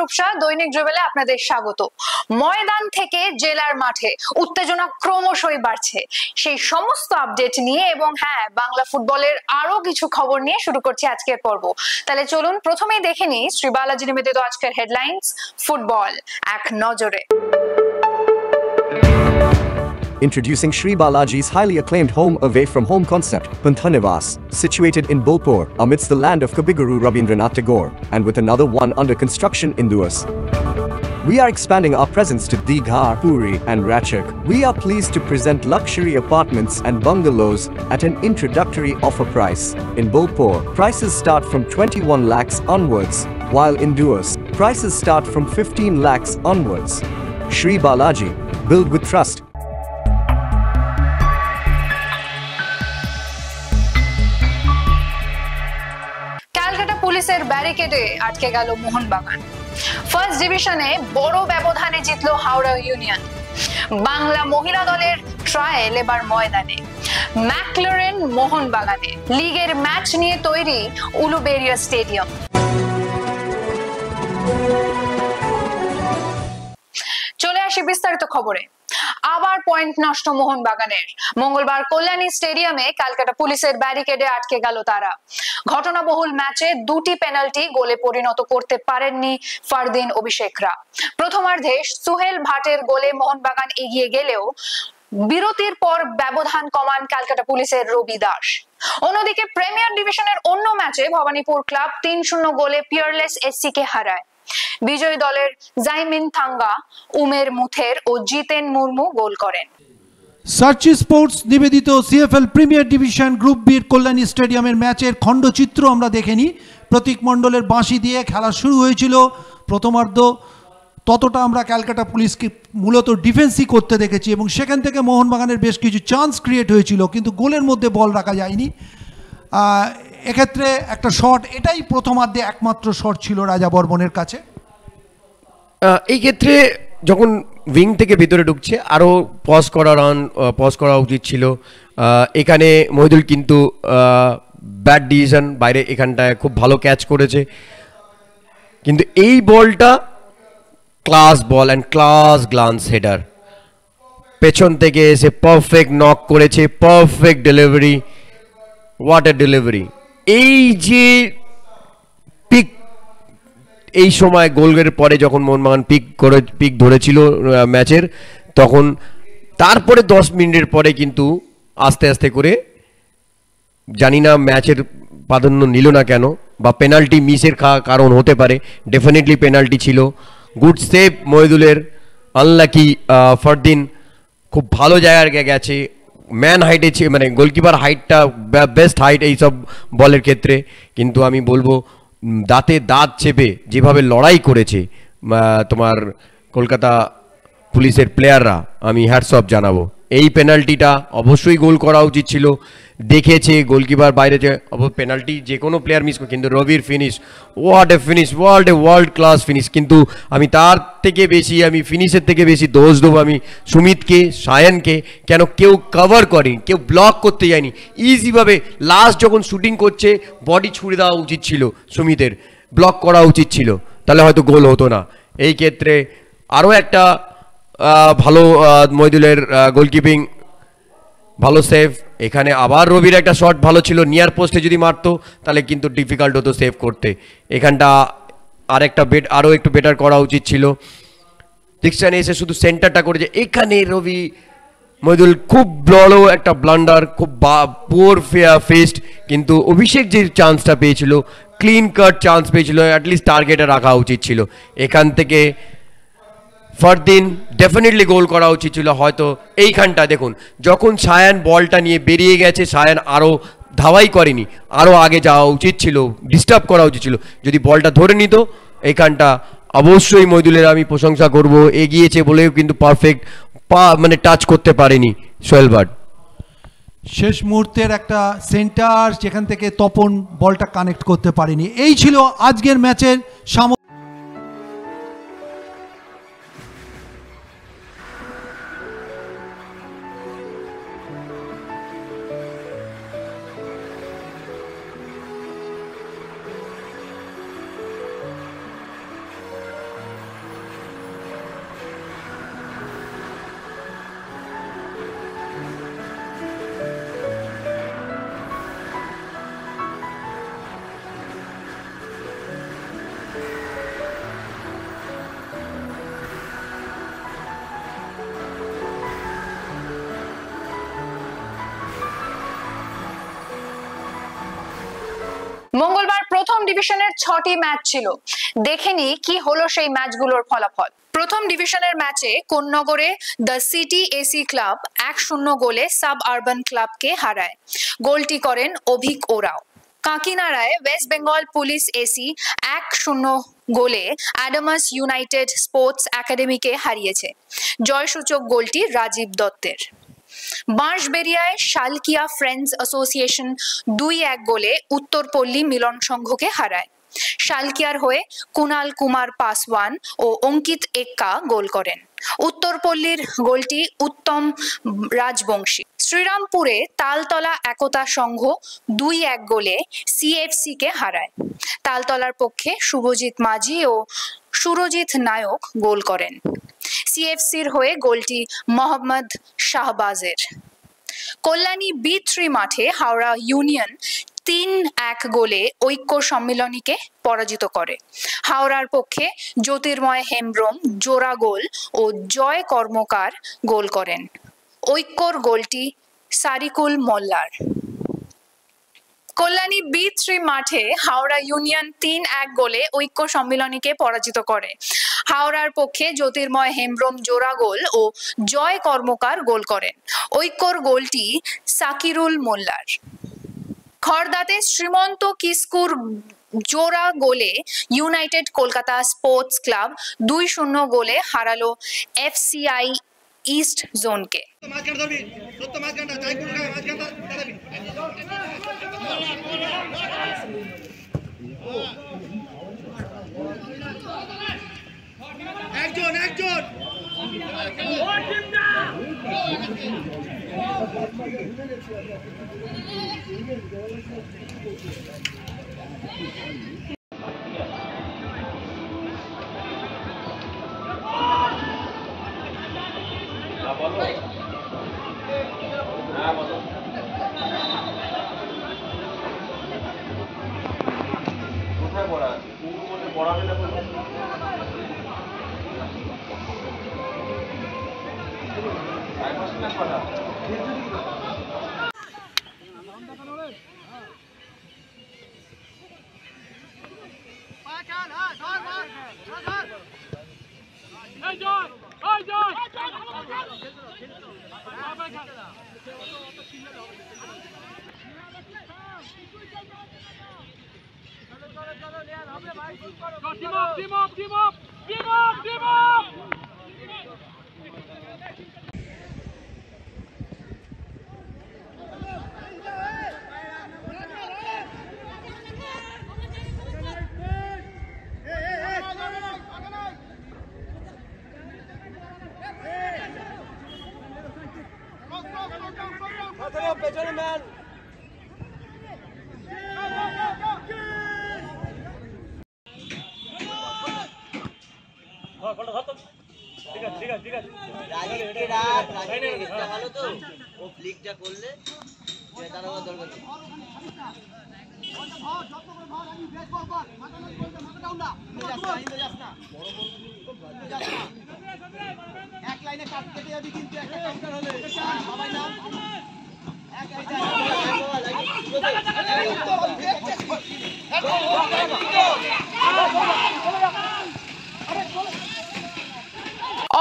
রূপসা, দৈনিক ড্রিবেলে আপনাদের স্বাগত। ময়দান থেকে জেলার মাঠে উত্তেজনা ক্রমশই বাড়ছে। সেই সমস্ত আপডেট নিয়ে এবং হ্যাঁ, বাংলা ফুটবলের আরো কিছু খবর নিয়ে শুরু করছি আজকের পর্ব। তাহলে চলুন প্রথমেই দেখে নিই শ্রী বালাজি নিবেদিত আজকের হেডলাইন্স, ফুটবল এক নজরে। Introducing Sri Balaji's highly acclaimed home away from home concept, Panthanivas, situated in Bolpur, amidst the land of Kabiguru Rabindranath Tagore, and with another one under construction in Duas. We are expanding our presence to Digha, Puri, and Ratchak. We are pleased to present luxury apartments and bungalows at an introductory offer price. In Bolpur, prices start from 21 lakhs onwards, while in Duas, prices start from 15 lakhs onwards. Sri Balaji, build with trust. পুলিশের ব্যারিকেডে আটকে গেল Mohun Bagan. First ডিভিশনে বড় ব্যবধানে জিতল Howrah union. Bangla মহিলা দলের trial এবার ময়দানে, ম্যাকলারেন মোহনবাগানে। লিগের ম্যাচ নিয়ে তৈরি উলুবেড়িয়া স্টেডিয়াম। চলে আসি বিস্তারিত খবরে। আবার পয়েন্ট নষ্ট মোহনবাগানের। মঙ্গলবার কল্যাণী স্টেডিয়ামে ক্যালকাটা পুলিশের ব্যারিকেডে আটকে গেল তারা। ঘটনাবহুল ম্যাচে দুটি পেনাল্টি গোলে পরিণত করতে পারেননি ফারদিন অভিষেকরা। প্রথমার্ধে সুহেল ভাটের গোলে মোহনবাগান এগিয়ে গেলেও বিরতির পর ব্যবধান কমান ক্যালকাটা পুলিশের রবি দাস। অন্যদিকে প্রিমিয়ার ডিভিশনের অন্য ম্যাচে ভবানীপুর ক্লাব ৩-০ গোলে পিয়ারলেস এসসি কে হারায়। বিজয়ী দলের জাইমিন থাঙ্গা, উমের মুথের ও জিতেন মুর্মু গোল করেন। সার্চি স্পোর্টস নিবেদিত সিএফএল প্রিমিয়ার ডিভিশন গ্রুপ বির কল্যাণী স্টেডিয়ামের ম্যাচের খণ্ডচিত্র আমরা দেখে নিই। প্রতীক মণ্ডলের বাঁশি দিয়ে খেলা শুরু হয়েছিল। প্রথমার্ধ ততটা আমরা ক্যালকাটা পুলিশকে মূলত ডিফেন্সই করতে দেখেছি এবং সেখান থেকে মোহনবাগানের বেশ কিছু চান্স ক্রিয়েট হয়েছিল, কিন্তু গোলের মধ্যে বল রাখা যায়নি। এক্ষেত্রে একটা শট, এটাই প্রথমার্ধে একমাত্র শট ছিল রাজা বর্মনের কাছে। এই ক্ষেত্রে যখন উইং থেকে ভিতরে ঢুকছে আরও পজ করা উচিত ছিল। এখানে মহিদুল কিন্তু ব্যাড ডিসিশন, বাইরে এখানটায় খুব ভালো ক্যাচ করেছে, কিন্তু এই বলটা class ball and class glance header, পেছন থেকে এসে পারফেক্ট নক করেছে, perfect delivery, what a delivery. এই যে পিক, এই সময় গোলের পরে যখন মোহনবাগান পিক ধরেছিল ম্যাচের, তখন তারপরে 10 মিনিটের পরে কিন্তু আস্তে আস্তে করে, জানি না ম্যাচের প্রাধান্য নিল না কেন, বা পেনাল্টি মিসের কারণ হতে পারে, ডেফিনেটলি পেনাল্টি ছিল। গুড সেভ মহিদুলের, আনলাকি ফারদিন খুব ভালো জায়গায় গেছে, ম্যান হাইটে, মানে গোলকিপার হাইটটা বেস্ট হাইট এইসব বলের ক্ষেত্রে। কিন্তু আমি বলবো দাঁতে দাঁত চেপে যেভাবে লড়াই করেছে তোমার কলকাতা পুলিশের প্লেয়াররা, আমি হ্যাটস অফ জানাবো। এই পেনাল্টিটা অবশ্যই গোল করা উচিত ছিল, দেখেছে গোলকিপার বাইরে, পেনাল্টি যে কোনো প্লেয়ার মিস করে, কিন্তু রবির finish, what a finish, world class finish. কিন্তু আমি তার থেকে বেশি, আমি ফিনিশের থেকে বেশি দোষ দেবো আমি সুমিতকে, সায়নকে। কেন কেউ কভার করেনি, কেউ ব্লক করতে যায়নি, ইজিভাবে লাস্ট যখন শুটিং করছে বডি ছুড়ে দেওয়া উচিত ছিল সুমিতের, ব্লক করা উচিত ছিল, তাহলে হয়তো গোল হতো না। এই ক্ষেত্রে আরও একটা ভালো মহিদুলের গোলকিপিং, ভালো সেভ। এখানে আবার রবির একটা শট ভালো ছিল, নিয়ার পোস্টে যদি মারতো তাহলে কিন্তু ডিফিকাল্ট হতো সেভ করতে। এখানটা আরও একটু বেটার করা উচিত ছিল। ডিকশনে এসে শুধু সেন্টারটা করেছে, এখানে রবি মহিদুল খুব বড় একটা ব্লান্ডার, খুব পুয়ার ফেস্ট। কিন্তু অভিষেক যে চান্সটা পেয়েছিল, ক্লিন কাট চান্স পেয়েছিল, অ্যাটলিস্ট টার্গেটে রাখা উচিত ছিল। এখান থেকে ফারদিন ডেফিনেটলি গোল করা উচিত ছিল হয়তো। এইখানটা দেখুন, যখন সায়ান বলটা নিয়ে বেরিয়ে গেছে, সায়ান আরও ধাওয়াই করেনি, আরও আগে যাওয়া উচিত ছিল, ডিস্টার্ব করা উচিত ছিল। যদি বলটা ধরে নিত, এইখানটা অবশ্যই মহিদুলের আমি প্রশংসা করব, এগিয়েছে বলেও কিন্তু পারফেক্ট মানে টাচ করতে পারেনি সোহেল ভাট। শেষ মুহূর্তের একটা সেন্টার, যেখান থেকে তপন বলটা কানেক্ট করতে পারেনি। এই ছিল আজকের ম্যাচের মঙ্গলবার প্রথম ডিভিশনের 6টি ম্যাচ ছিল। দেখেনি কি হলো সেই ম্যাচগুলোর ফলাফল। প্রথম ডিভিশনের ম্যাচে কোন্নগরে দ্য সিটি এসি ক্লাব 1-0 গোলে সাব আরবান ক্লাবকে হারায়। গোলটি করেন অভিক ওরাও। কাকিনাড়ায় ওয়েস্ট বেঙ্গল পুলিশ এসি 1-0 গোলে অ্যাডামাস ইউনাইটেড স্পোর্টস একাডেমিকে হারিয়েছে। জয়সূচক গোলটি রাজীব দত্তের। বাঁশবেড়িয়ায় শালকিয়া ফ্রেন্ডস অ্যাসোসিয়েশন 2-1 গোলে উত্তরপল্লী মিলন সংঘকে হারায়। শালকিয়ার হয়ে কুনাল কুমার পাসওয়ান ও অঙ্কিত এক্কা গোল করেন। উত্তরপল্লীর গোলটি উত্তম রাজবংশী। শ্রীরামপুরে তালতলা একতা সংঘ 2-1 গোলে সিএফসি কে হারায়। তালতলার পক্ষে শুভজিৎ মাঝি ও সুরজিৎ নায়ক গোল করেন। সিএফসির হয়ে গোলটি মোহাম্মদ শাহবাজের। কল্যাণী B3 মাঠে হাওড়া ইউনিয়ন 3-1 গোলে ঐক্য সম্মিলনীকে পরাজিত করে। হাওড়ার পক্ষে জ্যোতির্ময় হেমব্রম জোড়া গোল ও জয় কর্মকার গোল করেন। ঐক্যর গোলটি সারিকুল মোল্লার। কল্যাণী B3 মাঠে হাওড়া ইউনিয়ন 3-1 গোলে ঐক্য সম্মিলনীকে পরাজিত করে। হাওড়ার পক্ষে জ্যোতির্ময় হেমব্রম জোড়া গোল ও জয় কর্মকার গোল করেন। ঐক্যর গোলটি সাকিরুল মোল্লার। খড়দাতে শ্রীমন্ত কিস্কুর জোড়া গোলে ইউনাইটেড কলকাতা স্পোর্টস ক্লাব 2-0 গোলে হারালো FCI ইস্ট জোনকে।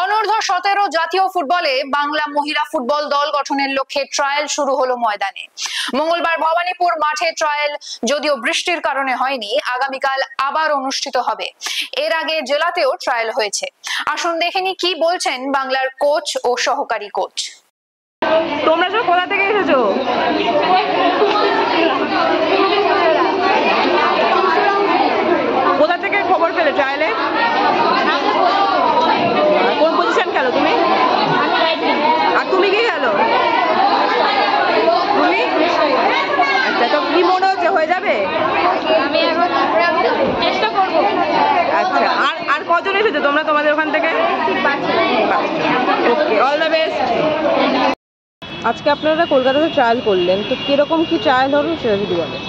অনূর্ধ্ব 17 জাতীয় ফুটবলে বাংলা মহিলা ফুটবল দল গঠনের লক্ষ্যে ট্রায়াল শুরু হলো ময়দানে। মঙ্গলবার ভবানীপুর মাঠে ট্রায়াল যদিও বৃষ্টির কারণে হয়নি, আগামীকাল আবার অনুষ্ঠিত হবে। এর আগে জেলাতেও ট্রায়াল হয়েছে। আসুন দেখেনি কি বলছেন বাংলার কোচ ও সহকারী কোচ। তোমরা সব কোথা থেকে এসেছো? কোথা থেকে খবর পেলে ট্রায়ালে? কোন পজিশন খেলো তুমি? আর তুমি কি খেলো? তুমি? আচ্ছা, তো কি মনে হচ্ছে হয়ে যাবে? চেষ্টা করবো। আচ্ছা, আর কজন এসেছো তোমরা তোমাদের ওখান থেকে? ওকে, অল দ্য বেস্ট। আজকে আপনারা কলকাতাতে ট্রায়াল করলেন, তো কিরকম কি ট্রায়াল হলো সেটা যদি বলেন।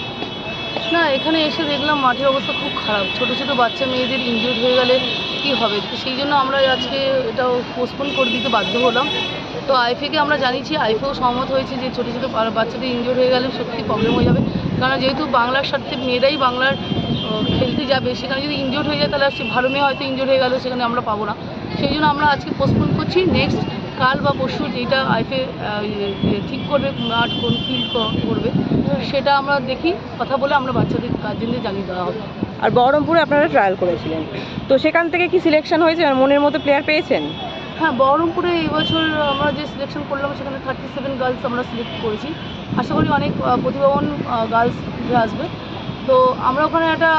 না, এখানে এসে দেখলাম মাঠের অবস্থা খুব খারাপ। ছোট ছোট বাচ্চা মেয়েদের ইনজিউর্ড হয়ে গেলে কি হবে, তো সেই জন্য আমরা আজকে এটাও পোস্টপোন করে দিতে বাধ্য হলাম। তো আইএফএকে আমরা জানিয়েছি, আইএফএও সহমত হয়েছে যে ছোটো ছোটো বাচ্চাদের ইনজিউর্ড হয়ে গেলে সত্যি প্রবলেম হয়ে যাবে, কারণ যেহেতু বাংলার স্বার্থে মেয়েরাই বাংলার খেলতে যাবে, সেখানে যদি ইনজোর্ড হয়ে যায় তাহলে সে ভালো মেয়ে হয়তো ইনজোর্ড হয়ে গেল, সেখানে আমরা পাবো না। সেই জন্য আমরা আজকে পোস্টপোন করছি। নেক্সট কাল বা পরশু যেটা আইফে ঠিক করবে মাঠ কোন ফিল্ড করবে সেটা আমরা দেখি, কথা বলে আমরা বাচ্চাদের গার্জেনদের জানিয়ে দেওয়া হবে। আর বহরমপুরে আপনারা ট্রায়াল করেছিলেন, তো সেখান থেকে কি সিলেকশন হয়েছে, মনের মতো প্লেয়ার পেয়েছেন? হ্যাঁ, বহরমপুরে এবছর আমরা যে সিলেকশন করলাম সেখানে 37 গার্লস আমরা সিলেক্ট করেছি। আশা করি অনেক প্রতিভাবান গার্লস আসবে। তো আমরা ওখানে একটা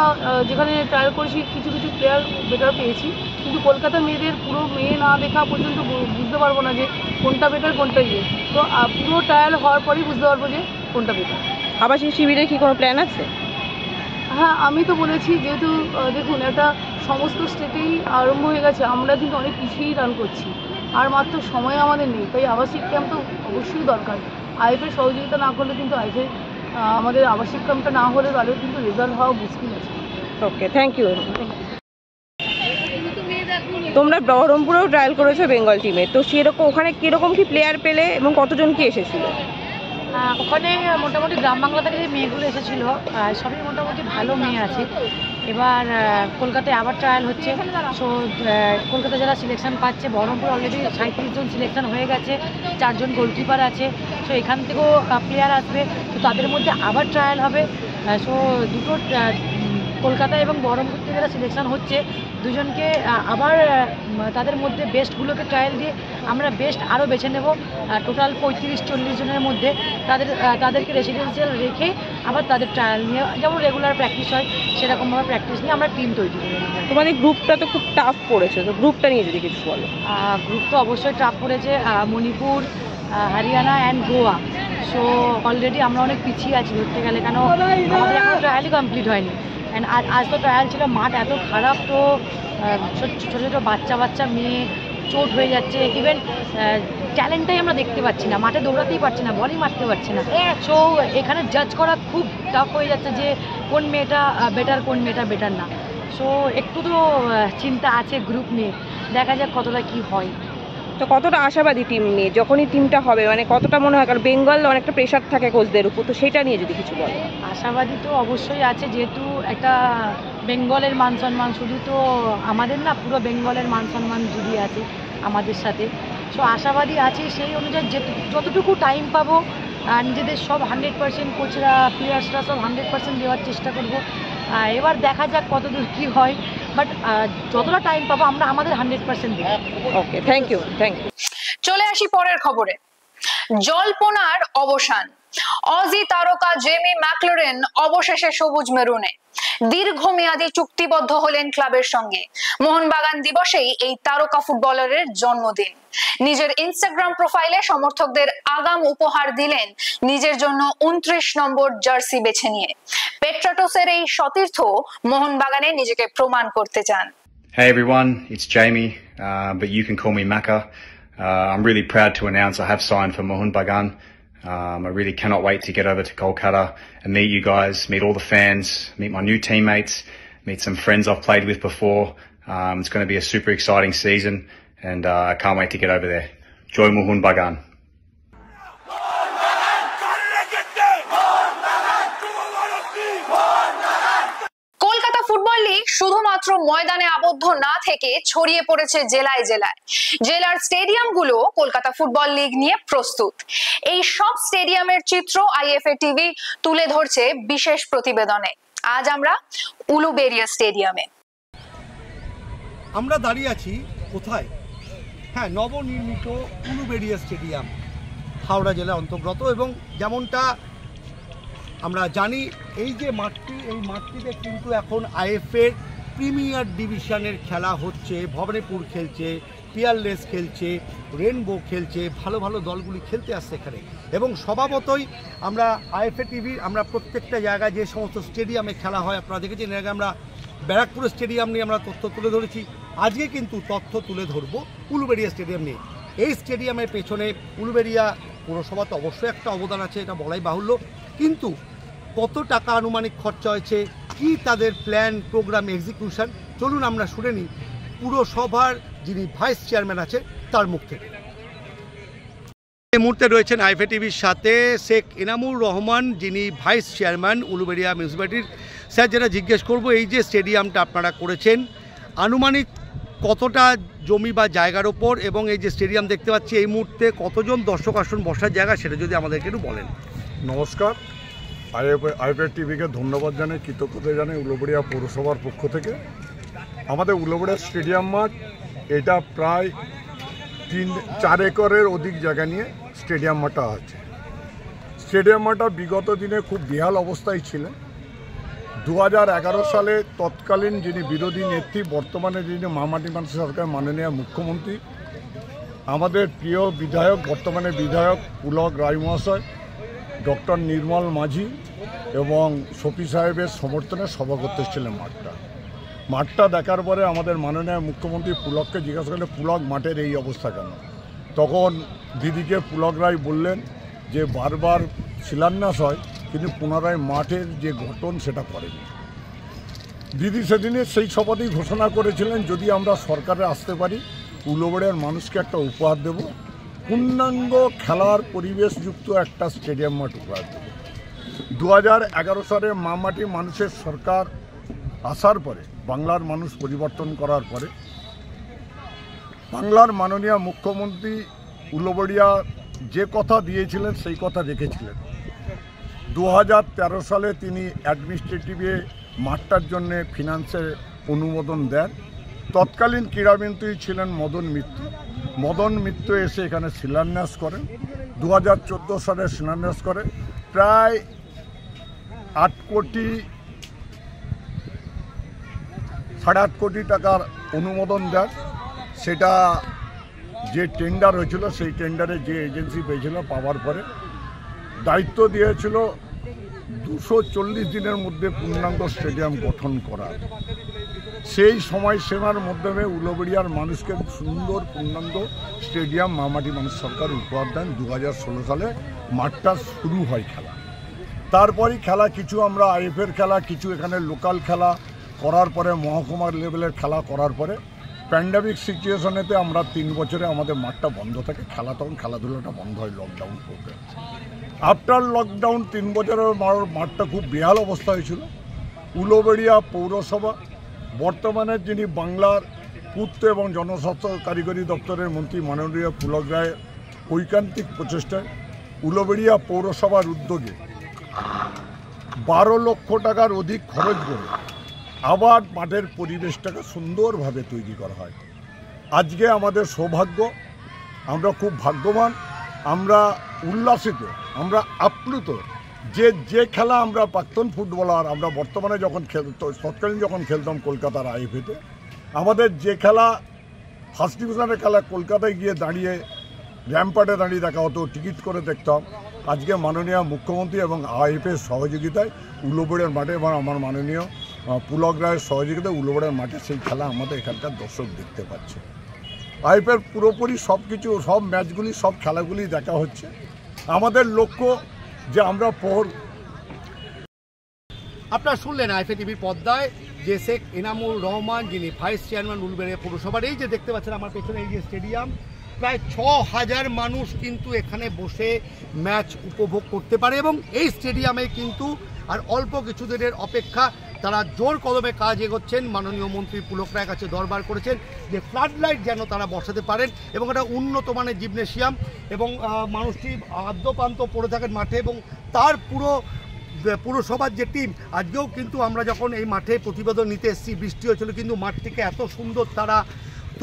যেখানে ট্রায়াল করেছি কিছু কিছু প্লেয়ার বেটার পেয়েছি, কিন্তু কলকাতার মেয়েদের পুরো মেয়ে না দেখা পর্যন্ত বুঝতে পারবো না যে কোনটা বেটার কোনটা ইয়ে। তো পুরো ট্রায়াল হওয়ার পরেই বুঝতে পারবো যে কোনটা বেটার। আবাসিক শিবিরের কি কোনো প্ল্যান আছে? হ্যাঁ, আমি তো বলেছি যেহেতু দেখুন একটা সমস্ত স্টেটেই আরম্ভ হয়ে গেছে, আমরা কিন্তু অনেক পিছিয়েই রান করছি, আর মাত্র সময় আমাদের নেই। তাই আবাসিক ক্যাম্প তো অবশ্যই দরকার। আইএফের সহযোগিতা না করলে কিন্তু আইএফে আমাদের আবাসিক ক্যাম্পটা না হলে তাহলে কিন্তু রেজাল্ট হওয়া মুশকিল আছে। ওকে, থ্যাংক ইউ। তোমরা বহরমপুরেও ট্রায়াল করেছো বেঙ্গল টিমে, তো সেরকম ওখানে কীরকম কি প্লেয়ার পেলে এবং কতজন কি এসেছিল? ওখানে মোটামুটি গ্রাম বাংলা থেকে যে মেয়েগুলো এসেছিল সবই মোটামুটি ভালো মেয়ে আছে। এবার কলকাতায় আবার ট্রায়াল হচ্ছে, সো কলকাতা যারা সিলেকশন পাচ্ছে, বহরমপুর অলরেডি 37 জন সিলেকশন হয়ে গেছে, 4 জন গোলকিপার আছে। সো এখান থেকেও প্লেয়ার আসবে, তো তাদের মধ্যে আবার ট্রায়াল হবে। সো দুটো কলকাতা এবং বহরমপুর থেকে যারা সিলেকশন হচ্ছে দুজনকে আবার তাদের মধ্যে বেস্টগুলোকে ট্রায়াল দিয়ে আমরা বেস্ট আরও বেছে নেব। টোটাল 35-40 জনের মধ্যে তাদেরকে রেসিডেন্সিয়াল রেখে আবার তাদের ট্রায়াল নিয়ে যেমন রেগুলার প্র্যাকটিস হয় সেরকমভাবে প্র্যাকটিস নিয়ে আমরা টিম তৈরি করি। তোমাদের গ্রুপটা তো খুব টাফ পড়েছে, তো গ্রুপটা নিয়ে যদি কিছু বলো। গ্রুপ তো অবশ্যই টাফ পড়েছে, Manipur, Haryana and Goa. So already আমরা অনেক পিছিয়ে আছি ধরতে গেলে, কেন আমাদের এখনো ট্রায়ালই কমপ্লিট হয়নি। অ্যান্ড আজ তো ট্রায়াল ছিল, মাঠ এত খারাপ, তো ছোটো ছোটো বাচ্চা মেয়ে চোট হয়ে যাচ্ছে, ইভেন ট্যালেন্টটাই আমরা দেখতে পাচ্ছি না, মাঠে দৌড়াতেই পারছি না, বলই মারতে পারছি না। সো এখানে জাজ করা খুব টাফ হয়ে যাচ্ছে যে কোন মেয়েটা বেটার কোন মেয়েটা বেটার না। সো একটু তো চিন্তা আছে গ্রুপ নিয়ে, দেখা যাক কতটা কি হয়। তো কতটা আশাবাদী টিম নিয়ে, যখনই টিমটা হবে মানে কতটা মনে হয়, কারণ বেঙ্গল অনেকটা প্রেশার থাকে কোচদের উপর, তো সেটা নিয়ে যদি কিছু বলো। আশাবাদী তো অবশ্যই আছে, যেহেতু একটা বেঙ্গলের মান সম্মান, শুধু তো আমাদের না, পুরো বেঙ্গলের মান সম্মান যদি আছে আমাদের সাথে। সো আশাবাদী আছে, সেই অনুযায়ী যতটুকু টাইম পাবো নিজেদের সব 100% কোচরা প্লেয়ার্সরা সব 100% দেওয়ার চেষ্টা করব। এবার দেখা যাক কতদূর কী হয়, বাট যতটা টাইম পাবো আমরা আমাদের 100% দেব। ওকে, থ্যাংক ইউ। চলে আসি পরের খবরে। জল্পনার অবসান, অজি তারকা জেমি ম্যাকলোরেন অবশেষে সবুজ মেরুনে দীর্ঘমেয়াদী চুক্তিবদ্ধ হলেন ক্লাবের সঙ্গে। মোহনবাগান দিবসেই এই তারকা ফুটবলারের জন্মদিন। নিজের ইনস্টাগ্রাম প্রোফাইলে সমর্থকদের আগাম উপহার দিলেন নিজের জন্য 29 নম্বর জার্সি বেছে নিয়ে। পেট্রাটোসের এই সতীর্থ মোহনবাগানে নিজেকে প্রমাণ করতে চান। Hey everyone, it's Jamie, but you can call me Maka. I'm really proud to announce I have signed for Mohunbagan. I really cannot wait to get over to Kolkata and meet you guys, meet all the fans, meet my new teammates, meet some friends I've played with before. It's going to be a super exciting season, and I can't wait to get over there. Joy Mohunbagan. Kolkata football league শুধুমাত্র ময়দানে আবদ্ধ না থেকে ছড়িয়ে পড়েছে জেলায় জেলায়। জেলার স্টেডিয়ামগুলো কলকাতা ফুটবল লিগ নিয়ে প্রস্তুত। এই সব স্টেডিয়ামের চিত্র আইএফএ টিভি তুলে ধরছে বিশেষ প্রতিবেদনে। আজ আমরা উলুবেড়িয়া স্টেডিয়ামে। আমরা দাঁড়িয়ে আছি কোথায়? হ্যাঁ, নবনির্মিত উলুবেড়িয়া স্টেডিয়াম, হাওড়া জেলা অন্তর্গত। এবং যেমনটা আমরা জানি, এই যে মাঠটি, এই মাঠটিতে কিন্তু এখন আইএফএর প্রিমিয়ার ডিভিশনের খেলা হচ্ছে। ভবানীপুর খেলছে, পিয়ারলেস খেলছে, রেনবো খেলছে, ভালো ভালো দলগুলি খেলতে আসছে এখানে। এবং স্বভাবতই আমরা আইএফএ টিভি আমরা প্রত্যেকটা জায়গায় যে সমস্ত স্টেডিয়ামে খেলা হয় আপনারা দেখেছেন, এর আগে আমরা ব্যারাকপুর স্টেডিয়াম নিয়ে আমরা তথ্য তুলে ধরেছি। আজকে কিন্তু তথ্য তুলে ধরবো উলুবেড়িয়া স্টেডিয়াম নিয়ে। এই স্টেডিয়ামের পেছনে উলুবেড়িয়া পৌরসভা তো অবশ্যই একটা অবদান আছে, এটা বলাই বাহুল্য। কিন্তু কত টাকা আনুমানিক খরচা হয়েছে, কি তাদের প্ল্যান, প্রোগ্রাম, এক্সিকিউশন, চলুন আমরা শুনে নিই পুরসভার যিনি ভাইস চেয়ারম্যান আছে তার মুখ থেকে। এই মুহূর্তে রয়েছেন আইফে টিভির সাথে শেখ এনামুর রহমান, যিনি ভাইস চেয়ারম্যান উলুবেড়িয়া মিউনিসিপ্যালিটির। স্যার, যেটা জিজ্ঞেস করব, এই যে স্টেডিয়ামটা আপনারা করেছেন, আনুমানিক কতটা জমি বা জায়গার ওপর, এবং এই যে স্টেডিয়াম দেখতে পাচ্ছি এই মুহূর্তে কতজন দর্শক আসন বসার জায়গা, সেটা যদি আমাদেরকে একটু বলেন। নমস্কার, আইফে টিভিকে ধন্যবাদ জানাই, কৃতজ্ঞতা জানাই উলুবেড়িয়া পৌরসভার পক্ষ থেকে। আমাদের উলুবেড়িয়া স্টেডিয়াম মাঠ, এটা প্রায় 3-4 একরের অধিক জায়গা নিয়ে স্টেডিয়াম মাঠটা আছে। স্টেডিয়াম মাঠটা বিগত দিনে খুব বেহাল অবস্থায় ছিল। 2011 সালে তৎকালীন যিনি বিরোধী নেত্রী, বর্তমানে যিনি মামাটি মানুষ সরকার মাননীয় মুখ্যমন্ত্রী, আমাদের প্রিয় বিধায়ক, বর্তমানে বিধায়ক পুলক রায় মহাশয়, ডক্টর নির্মল মাঝি এবং শফি সাহেবের সমর্থনে সভা করতে এসেছিলেন মাঠটা দেখার পরে আমাদের মাননীয় মুখ্যমন্ত্রী পুলককে জিজ্ঞাসা করলেন, পুলক মাঠের এই অবস্থা কেন? তখন দিদিকে পুলক রায় বললেন যে বারবার শিলান্যাস হয় কিন্তু পুনরায় মাঠের যে গঠন সেটা করেনি। দিদি সেদিনে সেই শপথেই ঘোষণা করেছিলেন, যদি আমরা সরকারে আসতে পারি উলুবেড়িয়ার মানুষকে একটা উপহার দেব, পূর্ণাঙ্গ খেলার পরিবেশযুক্ত একটা স্টেডিয়াম মাঠ উপহার দেব। 2011 সালে মামাটি মানুষের সরকার আসার পরে, বাংলার মানুষ পরিবর্তন করার পরে, বাংলার মাননীয় মুখ্যমন্ত্রী উলুবেড়িয়া যে কথা দিয়েছিলেন সেই কথা রেখেছিলেন। 2013 সালে তিনি অ্যাডমিনিস্ট্রেটিভে মাঠটার জন্য ফিনান্সের অনুমোদন দেন। তৎকালীন ক্রীড়ামন্ত্রী ছিলেন মদন মিত্র এসে এখানে শিলান্যাস করেন। 2014 সালে শিলান্যাস করে প্রায় 8.5 কোটি টাকার অনুমোদন দেন। সেটা যে টেন্ডার হয়েছিল, সেই টেন্ডারে যে এজেন্সি পেয়েছিল, পাওয়ার পরে দায়িত্ব দিয়েছিল 240 দিনের মধ্যে পূর্ণাঙ্গ স্টেডিয়াম গঠন করা। সেই সময়সীমার মাধ্যমে উলুবেড়িয়ার মানুষকে সুন্দর পূর্ণাঙ্গ স্টেডিয়াম মামাটি মানুষ সরকার উপহার দেন। 2016 সালে মাঠটা শুরু হয় খেলা। তারপরই খেলা কিছু আমরা আইএফের খেলা, কিছু এখানে লোকাল খেলা করার পরে, মহকুমার লেভেলের খেলা করার পরে প্যান্ডামিক সিচুয়েশনেতে আমরা 3 বছরে আমাদের মাঠটা বন্ধ থাকে। তখন খেলাধুলাটা বন্ধ হয় লকডাউন প্রোগ্রাম। আফটার লকডাউন 3 বছরের মাঠটা খুব বেহাল অবস্থা হয়েছিল। উলুবেড়িয়া পৌরসভা, বর্তমানে যিনি বাংলার পূর্ত এবং জনস্বাস্থ্য কারিগরি দপ্তরের মন্ত্রী মাননীয় পুলক রায়ের ঐকান্তিক প্রচেষ্টায় উলুবেড়িয়া পৌরসভার উদ্যোগে 12 লক্ষ টাকার অধিক খরচ করে আবার মাঠের পরিবেশটাকে সুন্দরভাবে তৈরি করা হয়। আজকে আমাদের সৌভাগ্য, আমরা খুব ভাগ্যবান, আমরা উল্লাসিত, আমরা আপ্লুত যে খেলা আমরা প্রাক্তন ফুটবলার, আমরা বর্তমানে যখন তৎকালীন যখন খেলতাম কলকাতার আইএফএতে, আমাদের যে খেলা ফার্স্ট ডিভিশনের খেলা কলকাতায় গিয়ে দাঁড়িয়ে র্যাম্পার্টে দাঁড়িয়ে দেখা হতো, টিকিট করে দেখতাম। আজকে মাননীয় মুখ্যমন্ত্রী এবং আইএফএর সহযোগিতায় উলুবেড়িয়ার মাঠে এবং আমার মাননীয় পুলক রায়ের সহযোগিতায় উলুবেড়িয়ার মাঠে সেই খেলা আমাদের এখানকার দর্শক দেখতে পাচ্ছে। আইএফএর পুরোপুরি সব কিছু, সব ম্যাচগুলি, সব খেলাগুলি দেখা হচ্ছে। আমাদের লক্ষ্য যে আমরা আপনারা শুনলেন আইফে টিভির পর্দায় যে শেখ এনামুর রহমান, যিনি ভাইস চেয়ারম্যান উলুবেড়িয়া পৌরসভার। এই যে দেখতে পাচ্ছেন আমার পেছনে এই যে স্টেডিয়াম, প্রায় 6000 মানুষ কিন্তু এখানে বসে ম্যাচ উপভোগ করতে পারে, এবং এই স্টেডিয়ামে কিন্তু আর অল্প কিছুদিনের অপেক্ষা তারা জোর কদমে কাজ এগোচ্ছেন। মাননীয় মন্ত্রী পুলক রায়ের কাছে দরবার করেছেন যে ফ্লাড লাইট যেন তারা বসাতে পারেন, এবং একটা উন্নত মানের জিমনেশিয়াম, এবং মানুষটি আদ্যপান্ত পড়ে থাকেন মাঠে, এবং তার পুরসভার যে টিম, আজকেও কিন্তু আমরা যখন এই মাঠে প্রতিবেদন নিতে এসেছি, বৃষ্টি হয়েছিল, কিন্তু মাঠটিকে এত সুন্দর তারা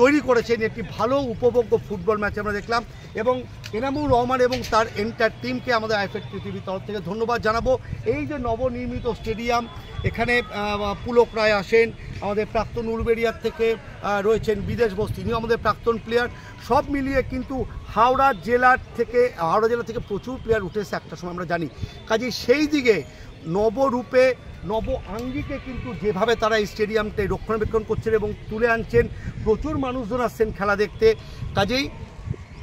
তৈরি করেছেন। একটি ভালো উপভোগ্য ফুটবল ম্যাচ আমরা দেখলাম, এবং এনামুর রহমান এবং তার এন্টার টিমকে আমাদের আইফে টিভির তরফ থেকে ধন্যবাদ জানাবো। এই যে নবনির্মিত স্টেডিয়াম, এখানে পুলক রায় আসেন, আমাদের প্রাক্তন উলুবেড়িয়ার থেকে রয়েছেন বিদেশ বস্তি, ইনিও আমাদের প্রাক্তন প্লেয়ার। সব মিলিয়ে কিন্তু হাওড়া জেলা থেকে প্রচুর প্লেয়ার উঠেছে একটা সময় আমরা জানি। কাজেই সেই দিকে নবরূপে, নব আঙ্গিকে কিন্তু যেভাবে তারা এই স্টেডিয়ামটাই রক্ষণাবেক্ষণ করছেন এবং তুলে আনছেন, প্রচুর মানুষজন আসছেন খেলা দেখতে। কাজেই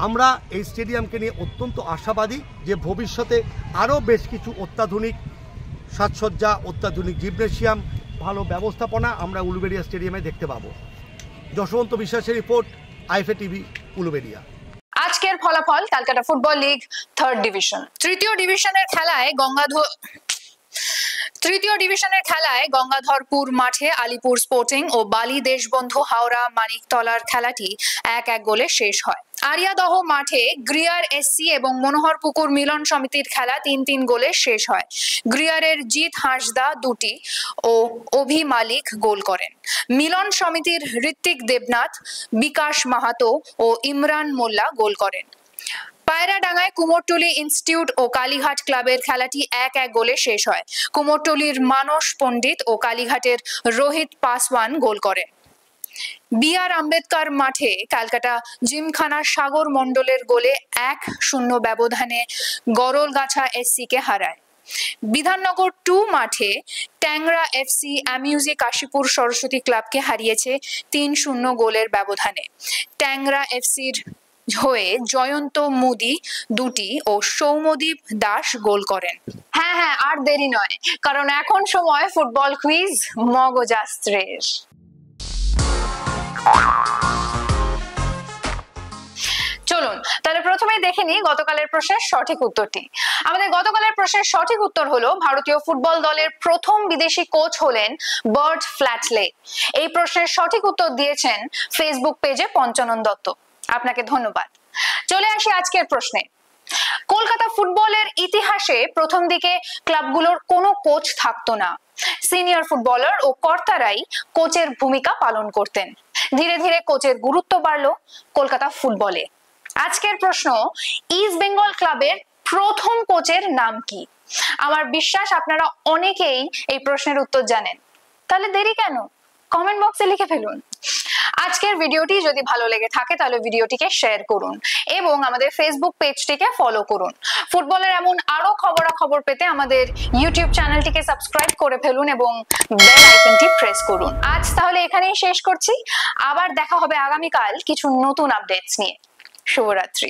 আমরা এই স্টেডিয়ামকে নিয়ে অত্যন্ত আশাবাদী যে ভবিষ্যতে আরও বেশ কিছু অত্যাধুনিক সাজসজ্জা, অত্যাধুনিক জিমনেশিয়াম, ভালো ব্যবস্থাপনা আমরা উলুবেড়িয়া স্টেডিয়ামে দেখতে পাবো। যশবন্ত বিশ্বাসের রিপোর্ট, আইফে টিভি, উলুবেড়িয়া। আজকে আজকের ফলাফল Calcutta football league 3rd division. তৃতীয় ডিভিশনের খেলায় গঙ্গাধরপুর মাঠে আলিপুর স্পোর্টিং ও বালি দেশবন্ধু হাওড়া মানিকতলার খেলাটি 1-1 গোলে শেষ হয়। আরিয়াদহ মাঠে গ্রিয়ার এসসি এবং মনোহরপুকুর মিলন সমিতির খেলা 3-3 গোলে শেষ হয়। গ্রিয়ারের জিৎ হাঁসদা 2টি ও অভি মালিক গোল করেন। মিলন সমিতির ঋত্বিক দেবনাথ, বিকাশ মাহাতো ও ইমরান মোল্লা গোল করেন। পায়রাডাঙ্গায় কুমোরটুলি ইনস্টিটিউট ও কালীঘাট ক্লাবের খেলাটি 1-1 গোলে শেষ হয়। কুমোরটুলির মানস পণ্ডিত ও কালীঘাটের রোহিত পাসওয়ান গোল করেন। বি.আর. আম্বেদকর মাঠে ক্যালকাটা জিমখানা সাগর মণ্ডলের গোলে 1-0 ব্যবধানে গরলগাছা এসসি কে হারায়। বিধাননগর 2 মাঠে ট্যাংরা এফসি অ্যামিউজি কাশীপুর সরস্বতী ক্লাবকে হারিয়েছে 3-0 গোলের ব্যবধানে। ট্যাংরা এফসির হয়ে জয়ন্ত মোদি 2টি ও সৌমদীপ দাস গোল করেন। হ্যাঁ, আর দেরি নয়, কারণ এখন সময় ফুটবল কুইজ মগজাস্ত্রের। চলুন তাহলে প্রথমে দেখে নিই গতকালের প্রশ্নের সঠিক উত্তরটি। আমাদের গতকালের প্রশ্নের সঠিক উত্তর হলো ভারতীয় ফুটবল দলের প্রথম বিদেশি কোচ হলেন বার্ট ফ্ল্যাটলে। এই প্রশ্নের সঠিক উত্তর দিয়েছেন ফেসবুক পেজে পঞ্চানন দত্ত, আপনাকে ধন্যবাদ। চলে আসি আজকের প্রশ্নে। কলকাতা ফুটবলের ইতিহাসে প্রথম দিকে ক্লাবগুলোর কোনো কোচ থাকতো না। সিনিয়র ফুটবলার ও কর্তারাই কোচের ভূমিকা পালন করতেন। ধীরে ধীরে কোচের গুরুত্ব বাড়লো কলকাতা ফুটবলে। আজকের প্রশ্ন, ইস্ট বেঙ্গল ক্লাবের প্রথম কোচের নাম কি? আমার বিশ্বাস আপনারা অনেকেই এই প্রশ্নের উত্তর জানেন, তাহলে দেরি কেন? কমেন্ট বক্সে লিখে ফেলুন। আজকের ভিডিওটি যদি ভালো লেগে থাকে তাহলে ভিডিওটিকে শেয়ার করুন এবং আমাদের ফেসবুক পেজটিকে ফলো করুন। ফুটবলের এমন আরো খবরাখবর পেতে আমাদের ইউটিউব চ্যানেলটিকে সাবস্ক্রাইব করে ফেলুন এবং বেল আইকনটি প্রেস করুন। আজ তাহলে এখানেই শেষ করছি, আবার দেখা হবে আগামীকাল কিছু নতুন আপডেটস নিয়ে। শুভরাত্রি।